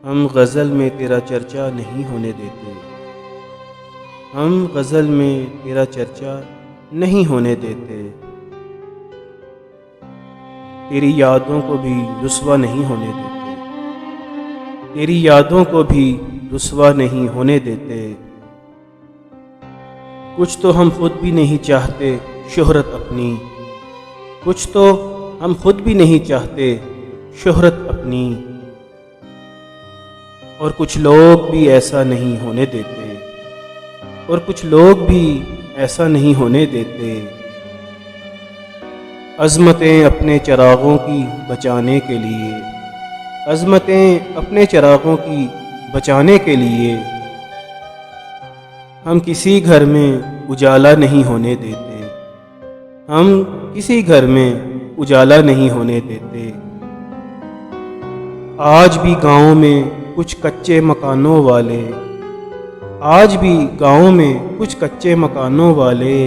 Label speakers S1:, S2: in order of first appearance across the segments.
S1: ہم غزل میں تیرا چرچا نہیں ہونے دیتے، ہم غزل میں تیرا چرچا نہیں ہونے دیتے، تیری یادوں کو بھی رسوا نہیں ہونے دیتے، تیری یادوں کو بھی رسوا نہیں ہونے دیتے۔ کچھ تو ہم خود بھی نہیں چاہتے شہرت اپنی، کچھ تو ہم خود بھی نہیں چاہتے شہرت اپنی، اور کچھ لوگ بھی ایسا نہیں ہونے دیتے، اور کچھ لوگ بھی ایسا نہیں ہونے دیتے۔ عظمتیں اپنے چراغوں کی بچانے کے لیے، عظمتیں اپنے چراغوں کی بچانے کے لیے، ہم کسی گھر میں اجالا نہیں ہونے دیتے، ہم کسی گھر میں اجالا نہیں ہونے دیتے۔ آج بھی گاؤں میں کچھ کچے مکانوں والے، آج بھی گاؤں میں کچھ کچے مکانوں والے،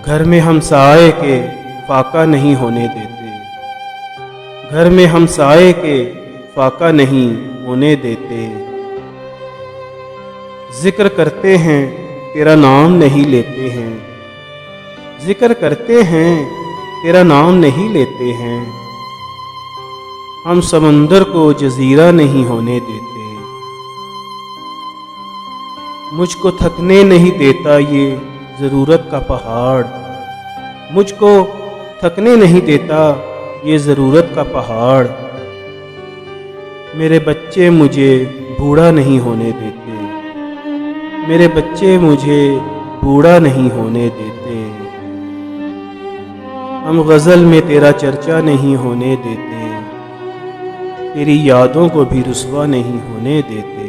S1: گھر میں ہمسائے کے فاقہ نہیں ہونے دیتے، گھر میں ہمسائے کے فاقہ نہیں ہونے دیتے۔ ذکر کرتے ہیں تیرا نام نہیں لیتے ہیں، ذکر کرتے ہیں تیرا نام نہیں لیتے ہیں، ہم سمندر کو جزیرہ نہیں ہونے دیتے۔ مجھ کو تھکنے نہیں دیتا یہ ضرورت کا پہاڑ، مجھ کو تھکنے نہیں دیتا یہ ضرورت کا پہاڑ، میرے بچے مجھے بوڑھا نہیں ہونے دیتے، میرے بچے مجھے بوڑھا نہیں ہونے دیتے۔ ہم غزل میں تیرا چرچا نہیں ہونے دیتے، تیری یادوں کو بھی رسوا نہیں ہونے دیتے۔